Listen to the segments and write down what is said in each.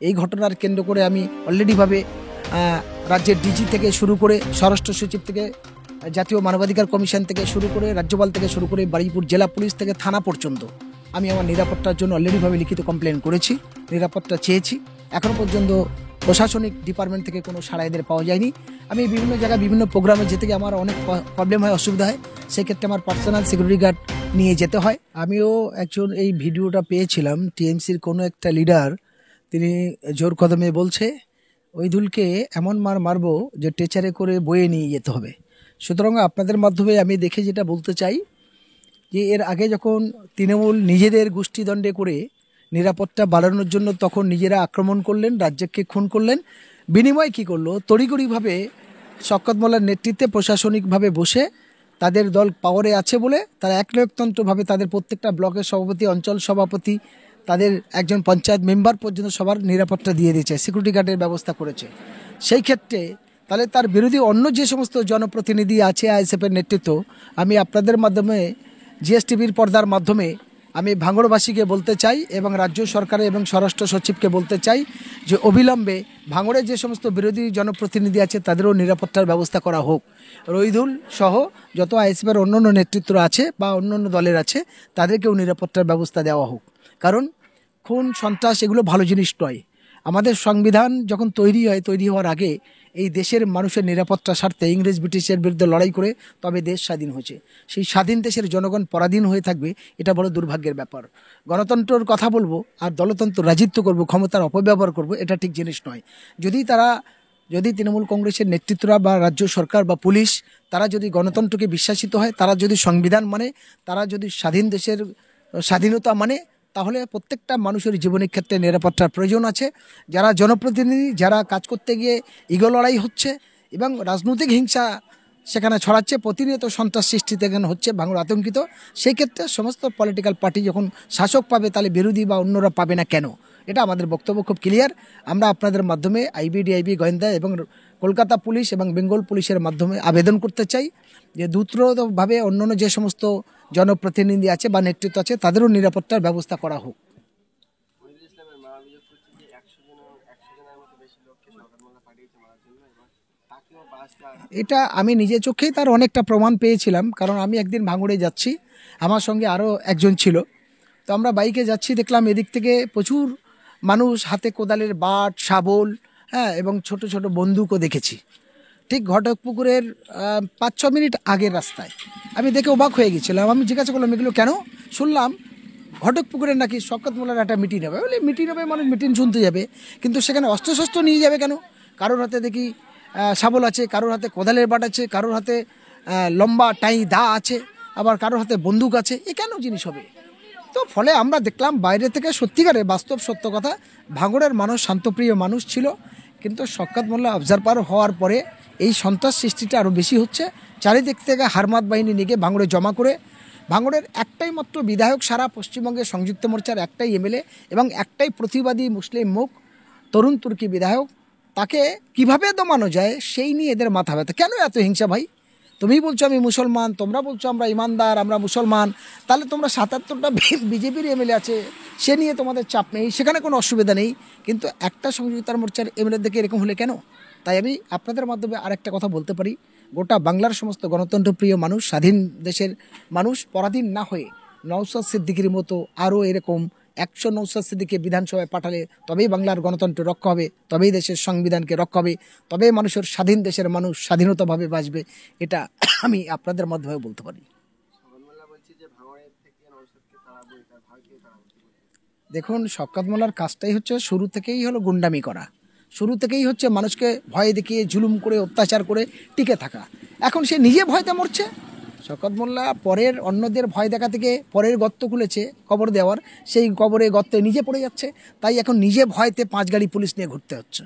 এই ঘটনার কেন্দ্র করে আমি অলরেডিভাবে রাজ্যের ডিজি থেকে শুরু করে স্বরাষ্ট্র সচিব থেকে জাতীয় মানবাধিকার কমিশন থেকে শুরু করে রাজ্যপাল থেকে শুরু করে বারুইপুর জেলা পুলিশ থেকে থানা পর্যন্ত আমি আমার নিরাপত্তার জন্য অলরেডিভাবে লিখিত কমপ্লেন করেছি, নিরাপত্তা চেয়েছি। এখনও পর্যন্ত প্রশাসনিক ডিপার্টমেন্ট থেকে কোনো সাড়া এদের পাওয়া যায়নি। আমি বিভিন্ন জায়গায় বিভিন্ন প্রোগ্রামে যেতে গিয়ে আমার অনেক প্রবলেম হয়, অসুবিধা হয়, সেক্ষেত্রে আমার পার্সোনাল সিকিউরিটি গার্ড নিয়ে যেতে হয়। আমিও একজন এই ভিডিওটা পেয়েছিলাম, টিএমসির কোনো একটা লিডার তিনি জোর কদমে বলছে ওইদুলকে এমন মারবো যে টেচারে করে বয়ে নিয়ে যেতে হবে। সুতরাং আপনাদের মাধ্যমে আমি দেখে যেটা বলতে চাই যে এর আগে যখন তৃণমূল নিজেদের গোষ্ঠীদ্বন্দ্বে করে নিরাপত্তা বাড়ানোর জন্য তখন নিজেরা আক্রমণ করলেন, রাজ্যকে খুন করলেন, বিনিময় কী করলো, তড়িঘড়িভাবে শওকত মোল্লার নেতৃত্বে প্রশাসনিকভাবে বসে তাদের দল পাওয়ারে আছে বলে তারা একনায়কতন্ত্রভাবে তাদের প্রত্যেকটা ব্লকের সভাপতি, অঞ্চল সভাপতি, তাদের একজন পঞ্চায়েত মেম্বার পর্যন্ত সবার নিরাপত্তা দিয়ে দিয়েছে, সিকিউরিটি গার্ডের ব্যবস্থা করেছে। সেই ক্ষেত্রে তাহলে তার বিরোধী অন্য যে সমস্ত জনপ্রতিনিধি আছে আইএসএফের নেতৃত্ব, আমি আপনাদের মাধ্যমে জিএসটিভির পর্দার মাধ্যমে আমি ভাঙড়বাসীকে বলতে চাই এবং রাজ্য সরকারের এবং স্বরাষ্ট্র সচিবকে বলতে চাই যে অবিলম্বে ভাঙড়ে যে সমস্ত বিরোধী জনপ্রতিনিধি আছে তাদেরও নিরাপত্তার ব্যবস্থা করা হোক। রইদুল সহ যত আইএসএফের অন্য নেতৃত্ব আছে বা অন্য দলের আছে তাদেরকেও নিরাপত্তার ব্যবস্থা দেওয়া হোক। কারণ খুন সন্ত্রাস এগুলো ভালো জিনিস নয়। আমাদের সংবিধান যখন তৈরি হওয়ার আগে এই দেশের মানুষের নিরাপত্তার স্বার্থে ইংরেজ ব্রিটিশের বিরুদ্ধে লড়াই করে তবে দেশ স্বাধীন হয়েছে। সেই স্বাধীন দেশের জনগণ পরাধীন হয়ে থাকবে, এটা বড় দুর্ভাগ্যের ব্যাপার। গণতন্ত্রের কথা বলবো আর দলতন্ত্র রাজিত্ব করব, ক্ষমতার অপব্যবহার করব, এটা ঠিক জিনিস নয়। যদি তৃণমূল কংগ্রেসের নেতৃত্বরা বা রাজ্য সরকার বা পুলিশ তারা যদি গণতন্ত্রকে বিশ্বাসিত হয়, তারা যদি সংবিধান মানে, তারা যদি স্বাধীন দেশের স্বাধীনতা মানে, তাহলে প্রত্যেকটা মানুষের জীবনের ক্ষেত্রে নিরাপত্তার প্রয়োজন আছে। যারা জনপ্রতিনিধি, যারা কাজ করতে গিয়ে ইগো লড়াই হচ্ছে এবং রাজনৈতিক হিংসা সেখানে ছড়াচ্ছে, প্রতিনিয়ত সন্ত্রাস সৃষ্টি এখানে হচ্ছে, ভাঙড় আতঙ্কিত। সেই ক্ষেত্রে সমস্ত পলিটিক্যাল পার্টি যখন শাসক পাবে তাহলে বিরোধী বা অন্যরা পাবে না কেন? এটা আমাদের বক্তব্য খুব ক্লিয়ার। আমরা আপনাদের মাধ্যমে আইবি গোয়েন্দা এবং কলকাতা পুলিশ এবং বেঙ্গল পুলিশের মাধ্যমে আবেদন করতে চাই যে দ্রুতভাবে অন্যান্য যে সমস্ত জনপ্রতিনিধি আছে বা নেতৃত্ব আছে তাদেরও নিরাপত্তার ব্যবস্থা করা হোক। এটা আমি নিজে চোখেই তার অনেকটা প্রমাণ পেয়েছিলাম, কারণ আমি একদিন ভাঙড়ে যাচ্ছি, আমার সঙ্গে আরও একজন ছিল, তো আমরা বাইকে যাচ্ছি, দেখলাম এদিক থেকে প্রচুর মানুষ হাতে কোদালের বাট, শাবল, এবং ছোট ছোট বন্দুকও দেখেছি। ঠিক ঘটকপুকুরের 5-6 মিনিট আগের রাস্তায় আমি দেখে অবাক হয়ে গেছিলাম। আমি জিজ্ঞাসা করলাম এগুলো কেন? শুনলাম ঘটকপুকুরের নাকি শওকত মোল্লার একটা মিটিং হবে। বলে মিটিং হবে, মানুষ মিটিং শুনতে যাবে, কিন্তু সেখানে অস্ত্রশস্ত্র নিয়ে যাবে কেন? কারোর হাতে দেখি শাবল আছে, কারোর হাতে কোদালের বাট আছে, কারোর হাতে লম্বা দা আছে, আবার কারোর হাতে বন্দুক আছে। এ কেন জিনিস হবে? তো ফলে আমরা দেখলাম বাইরে থেকে সত্যিকারের বাস্তব সত্য কথা, ভাঙড়ের মানুষ শান্তপ্রিয় মানুষ ছিল, কিন্তু শওকত মোল্লা অবজারভার হওয়ার পরে এই সন্ত্রাস সৃষ্টিটা আরও বেশি হচ্ছে। চারিদিক থেকে হারমাত বাহিনী নিয়ে ভাঙড়ে জমা করে, ভাঙড়ের একটাই মাত্র বিধায়ক সারা পশ্চিমবঙ্গের সংযুক্ত মোর্চার, একটাই এমএলএ এবং একটাই প্রতিবাদী মুসলিম মুখ তরুণ তুর্কি বিধায়ক, তাকে কিভাবে দমানো যায় সেই নিয়ে এদের মাথা ব্যথা। কেন এত হিংসা ভাই? তুমি বলছো আমি মুসলমান, তোমরা বলছো আমরা ইমানদার, আমরা মুসলমান, তাহলে তোমরা 77টা বিজেপির এমএলএ আছে, সে নিয়ে তোমাদের চাপ নেই, সেখানে কোনো অসুবিধা নেই, কিন্তু একটা সংযুক্ত মোর্চার এমএলএ দেখে এরকম হলে কেন? তাই আমি আপনাদের মাধ্যমে আরেকটা কথা বলতে পারি, গোটা বাংলার সমস্ত গণতন্ত্রপ্রিয় মানুষ, স্বাধীন দেশের মানুষ পরাধীন না হয়ে নওশাদ সিদ্দিকীর মতো আরও এরকম 100 নওশাদ সিদ্দিকীকে বিধানসভায় পাঠালে তবেই বাংলার গণতন্ত্র রক্ষা হবে, তবেই দেশের সংবিধানকে রক্ষা হবে, তবেই মানুষের স্বাধীন দেশের মানুষ স্বাধীনতাভাবে বাঁচবে। এটা আমি আপনাদের মাধ্যমে বলতে পারি। দেখুন, শওকত মোল্লার কাজটাই হচ্ছে শুরু থেকেই হলো গুন্ডামি করা, শুরু থেকেই হচ্ছে মানুষকে ভয় দেখিয়ে জুলুম করে অত্যাচার করে টিকে থাকা। এখন সে নিজে ভয়তে মরছে। শওকত মোল্লা পরের অন্যদের ভয় দেখা থেকে পরের গর্ত খুলেছে কবর দেওয়ার, সেই কবরে গর্তে নিজে পড়ে যাচ্ছে। তাই এখন নিজে ভয়তে 5 গাড়ি পুলিশ নিয়ে ঘুরতে হচ্ছে।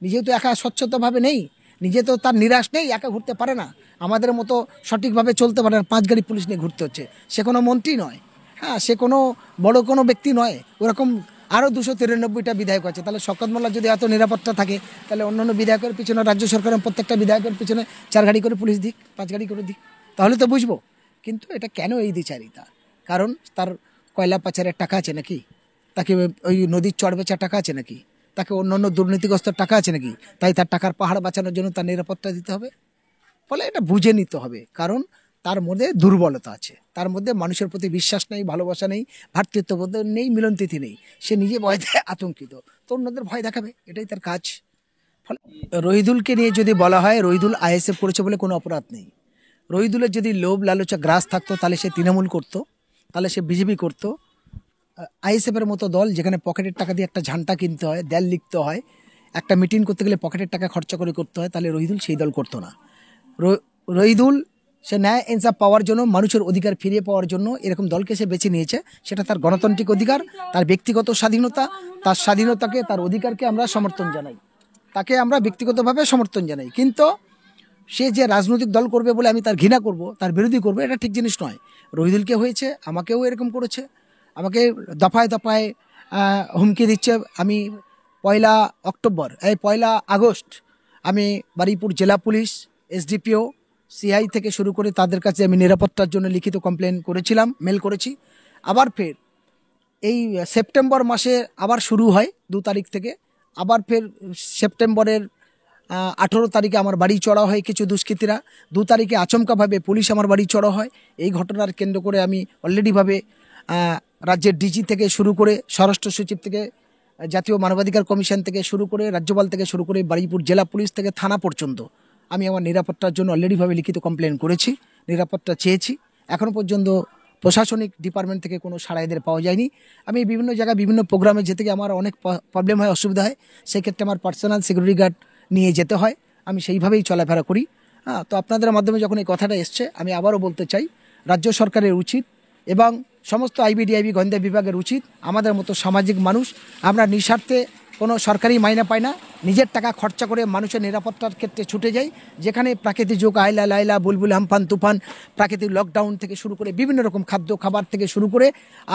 নিজেও তো একা স্বচ্ছতাভাবে নেই, নিজে তো তার নিরাশ নেই, একা ঘুরতে পারে না, আমাদের মতো সঠিকভাবে চলতে পারে না, 5 গাড়ি পুলিশ নিয়ে ঘুরতে হচ্ছে। সে কোনো মন্ত্রী নয়, সে কোনো বড় কোনো ব্যক্তি নয়, ওরকম আরও 293টা বিধায়ক আছে। তাহলে শওকত মোল্লার যদি এত নিরাপত্তা থাকে, তাহলে অন্যান্য বিধায়কের পিছনে রাজ্য সরকারের প্রত্যেকটা বিধায়কের পিছনে 4 গাড়ি করে পুলিশ দিক, 5 গাড়ি করে দিক, তাহলে তো বুঝবো। কিন্তু এটা কেন এই দ্বিচারিতা? কারণ তার কয়লা পাচারের টাকা আছে নাকি? তাকে ওই নদীর চড় বেচার টাকা আছে নাকি? তাকে অন্য অন্য দুর্নীতিগ্রস্ত টাকা আছে নাকি, তাই তার টাকার পাহাড় বাঁচানোর জন্য তার নিরাপত্তা দিতে হবে? ফলে এটা বুঝে নিতে হবে, কারণ তার মধ্যে দুর্বলতা আছে, তার মধ্যে মানুষের প্রতি বিশ্বাস নেই, ভালোবাসা নেই, ভ্রাতৃত্ববোধ নেই, মিলনতিথি নেই। সে নিজে ভয় দেয়, আতঙ্কিত, তো অন্যদের ভয় দেখাবে, এটাই তার কাজ। ফলে রহিদুলকে নিয়ে যদি বলা হয় রহিদুল আইএসএফ করেছে বলে কোনো অপরাধ নেই। রহিদুলের যদি লোভ লালচা গ্রাস থাকতো তাহলে সে তৃণমূল করতো, তাহলে সে বিজেপি করতো। আইএসএফ এর মতো দল যেখানে পকেটের টাকা দিয়ে একটা ঝান্ডা কিনতে হয়, দেয়াল লিখতে হয়, একটা মিটিং করতে গেলে পকেটের টাকা খরচা করে করতে হয়, তাহলে রহিদুল সেই দল করতো না। রহিদুল সে ন্যায় ইনসাফ পাওয়ার জন্য, মানুষের অধিকার ফিরিয়ে পাওয়ার জন্য এরকম দলকে সে বেছে নিয়েছে। সেটা তার গণতান্ত্রিক অধিকার, তার ব্যক্তিগত স্বাধীনতা, তার স্বাধীনতাকে, তার অধিকারকে আমরা সমর্থন জানাই, তাকে আমরা ব্যক্তিগতভাবে সমর্থন জানাই। কিন্তু সে যে রাজনৈতিক দল করবে বলে আমি তার ঘৃণা করব, তার বিরোধী করবো, এটা ঠিক জিনিস নয়। রহিদুলকে হয়েছে, আমাকেও এরকম করেছে, আমাকে দফায় দফায় হুমকি দিচ্ছে। আমি 1 আগস্ট আমি বারুইপুর জেলা পুলিশ, এসডিপিও, সিআই থেকে শুরু করে তাদের কাছে আমি নিরাপত্তার জন্য লিখিত কমপ্লেন করেছিলাম, মেল করেছি। আবার ফের এই সেপ্টেম্বর মাসে আবার শুরু হয় 2 তারিখ থেকে, আবার ফের সেপ্টেম্বরের 18 তারিখে আমার বাড়ি চড়া হয় কিছু দুষ্কৃতীরা। 2 তারিখে আচমকাভাবে পুলিশ আমার বাড়ি চড়া হয়। এই ঘটনার কেন্দ্র করে আমি অলরেডিভাবে রাজ্যের ডিজি থেকে শুরু করে, স্বরাষ্ট্র সচিব থেকে, জাতীয় মানবাধিকার কমিশন থেকে শুরু করে, রাজ্যপাল থেকে শুরু করে, বারুইপুর জেলা পুলিশ থেকে থানা পর্যন্ত আমি আমার নিরাপত্তার জন্য অলরেডিভাবে লিখিত কমপ্লেন করেছি, নিরাপত্তা চেয়েছি। এখনও পর্যন্ত প্রশাসনিক ডিপার্টমেন্ট থেকে কোনো সাড়া এদের পাওয়া যায়নি। আমি বিভিন্ন জায়গায় বিভিন্ন প্রোগ্রামে যেতে গিয়ে আমার অনেক প্রবলেম হয়, অসুবিধা হয়, সেক্ষেত্রে আমার পার্সোনাল সিকিউরিটি গার্ড নিয়ে যেতে হয়, আমি সেইভাবেই চলাফেরা করি। তো আপনাদের মাধ্যমে যখন এই কথাটা এসছে, আমি আবারও বলতে চাই, রাজ্য সরকারের উচিত এবং সমস্ত আইবিডিআইবি গোয়েন্দা বিভাগের উচিত, আমাদের মতো সামাজিক মানুষ, আমরা নিঃস্বার্থে কোনো সরকারি মাইনে পাই না, নিজের টাকা খরচা করে মানুষের নিরাপত্তার ক্ষেত্রে ছুটে যাই। যেখানে প্রাকৃতিক যুগ, আইলা লাইলা, বুলবুল, আমফান, তুফান, প্রাকৃতিক লকডাউন থেকে শুরু করে বিভিন্ন রকম খাদ্য খাবার থেকে শুরু করে,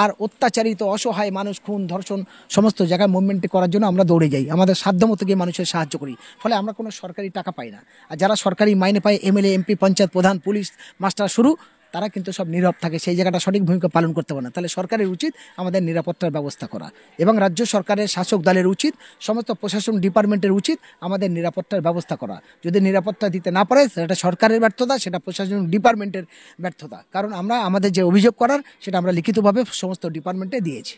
আর অত্যাচারিত অসহায় মানুষ, খুন ধর্ষণ সমস্ত জায়গায় মুভমেন্ট করার জন্য আমরা দৌড়ে যাই, আমাদের সাধ্যমতো গিয়ে মানুষের সাহায্য করি। ফলে আমরা কোনো সরকারি টাকা পাই না। আর যারা সরকারি মাইনে পায়, এমএলএ, এমপি, পঞ্চায়েত প্রধান, পুলিশ মাস্টার শুরু, তারা কিন্তু সব নীরব থাকে, সেই জায়গাটা সঠিক ভূমিকা পালন করতে পারে না। তাহলে সরকারের উচিত আমাদের নিরাপত্তার ব্যবস্থা করা, এবং রাজ্য সরকারের শাসক দলের উচিত, সমস্ত প্রশাসন ডিপার্টমেন্টের উচিত আমাদের নিরাপত্তার ব্যবস্থা করা। যদি নিরাপত্তা দিতে না পারে, সেটা সরকারের ব্যর্থতা, সেটা প্রশাসন ডিপার্টমেন্টের ব্যর্থতা। কারণ আমরা আমাদের যে অভিযোগ করার, সেটা আমরা লিখিতভাবে সমস্ত ডিপার্টমেন্টে দিয়েছি।